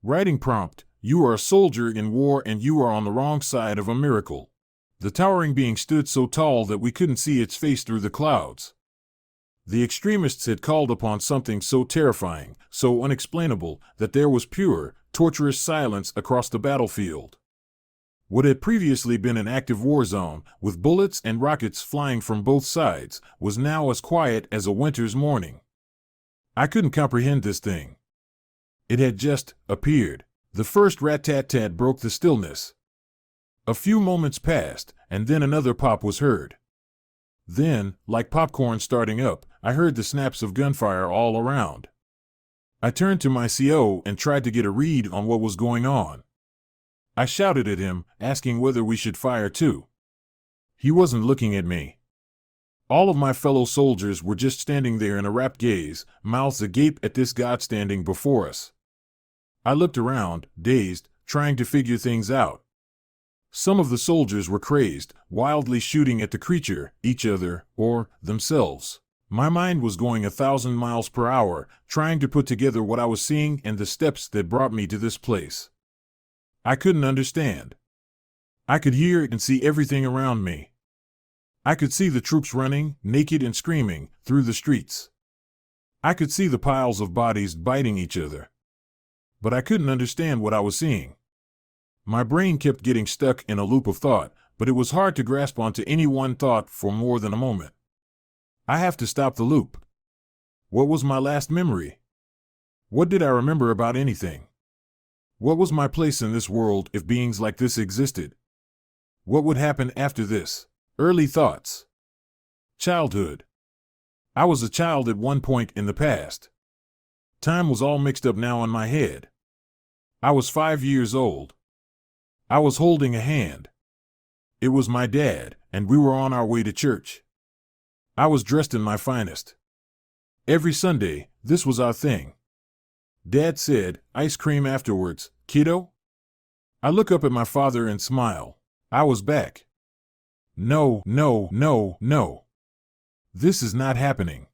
Writing prompt: You are a soldier in war and you are on the wrong side of a miracle. The towering being stood so tall that we couldn't see its face through the clouds. The extremists had called upon something so terrifying, so unexplainable, that there was pure, torturous silence across the battlefield. What had previously been an active war zone, with bullets and rockets flying from both sides, was now as quiet as a winter's morning. I couldn't comprehend this thing. It had just appeared. The first rat-tat-tat broke the stillness. A few moments passed, and then another pop was heard. Then, like popcorn starting up, I heard the snaps of gunfire all around. I turned to my CO and tried to get a read on what was going on. I shouted at him, asking whether we should fire too. He wasn't looking at me. All of my fellow soldiers were just standing there in a rapt gaze, mouths agape at this God standing before us. I looked around, dazed, trying to figure things out. Some of the soldiers were crazed, wildly shooting at the creature, each other, or themselves. My mind was going 1,000 miles per hour, trying to put together what I was seeing and the steps that brought me to this place. I couldn't understand. I could hear and see everything around me. I could see the troops running, naked and screaming, through the streets. I could see the piles of bodies biting each other. But I couldn't understand what I was seeing. My brain kept getting stuck in a loop of thought, but it was hard to grasp onto any one thought for more than a moment. I have to stop the loop. What was my last memory? What did I remember about anything? What was my place in this world if beings like this existed? What would happen after this? Early thoughts. Childhood. I was a child at one point in the past. Time was all mixed up now in my head. I was 5 years old. I was holding a hand. It was my dad, and we were on our way to church. I was dressed in my finest. Every Sunday, this was our thing. Dad said, "Ice cream afterwards, kiddo?" I look up at my father and smile. I was back. No, no, no, no. This is not happening.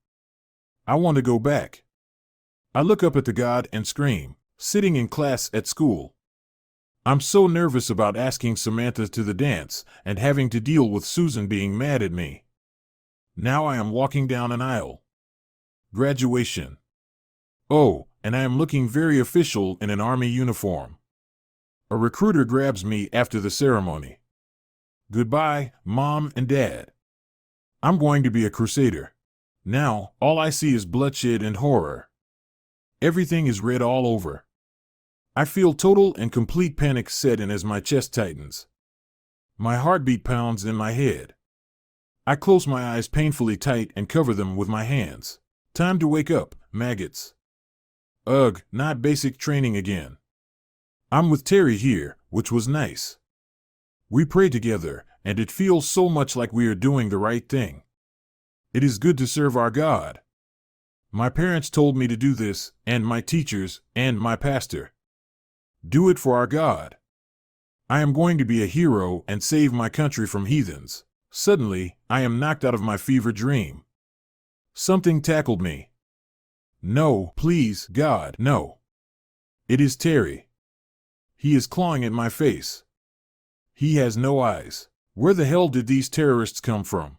I want to go back. I look up at the God and scream, sitting in class at school. I'm so nervous about asking Samantha to the dance and having to deal with Susan being mad at me. Now I am walking down an aisle. Graduation. Oh, and I am looking very official in an army uniform. A recruiter grabs me after the ceremony. Goodbye, Mom and Dad. I'm going to be a crusader. Now, all I see is bloodshed and horror. Everything is red all over. I feel total and complete panic set in as my chest tightens. My heartbeat pounds in my head. I close my eyes painfully tight and cover them with my hands. Time to wake up, maggots. Ugh, not basic training again. I'm with Terry here, which was nice. We pray together, and it feels so much like we are doing the right thing. It is good to serve our God. My parents told me to do this, and my teachers, and my pastor. Do it for our God. I am going to be a hero and save my country from heathens. Suddenly, I am knocked out of my fever dream. Something tackled me. No, please, God, no. It is Terry. He is clawing at my face. He has no eyes. Where the hell did these terrorists come from?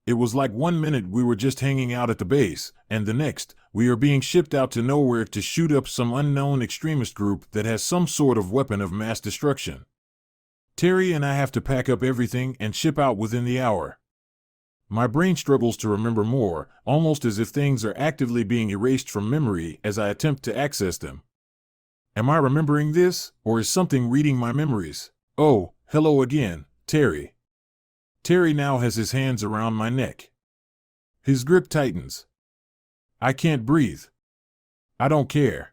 It was like 1 minute we were just hanging out at the base, and the next, we are being shipped out to nowhere to shoot up some unknown extremist group that has some sort of weapon of mass destruction. Terry and I have to pack up everything and ship out within the hour. My brain struggles to remember more, almost as if things are actively being erased from memory as I attempt to access them. Am I remembering this, or is something reading my memories? Oh, hello again, Terry. Terry now has his hands around my neck. His grip tightens. I can't breathe. I don't care.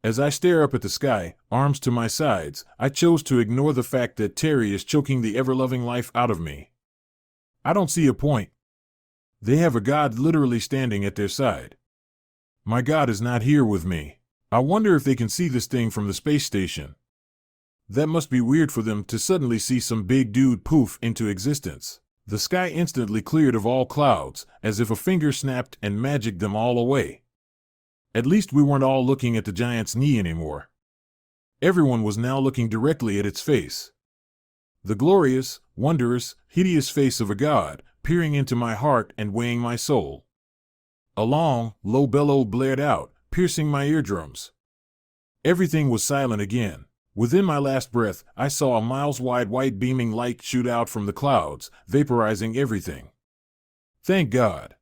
As I stare up at the sky, arms to my sides, I chose to ignore the fact that Terry is choking the ever-loving life out of me. I don't see a point. They have a God literally standing at their side. My God is not here with me. I wonder if they can see this thing from the space station. That must be weird for them to suddenly see some big dude poof into existence. The sky instantly cleared of all clouds, as if a finger snapped and magicked them all away. At least we weren't all looking at the giant's knee anymore. Everyone was now looking directly at its face. The glorious, wondrous, hideous face of a god, peering into my heart and weighing my soul. A long, low bellow blared out, piercing my eardrums. Everything was silent again. Within my last breath, I saw a miles-wide white beaming light shoot out from the clouds, vaporizing everything. Thank God.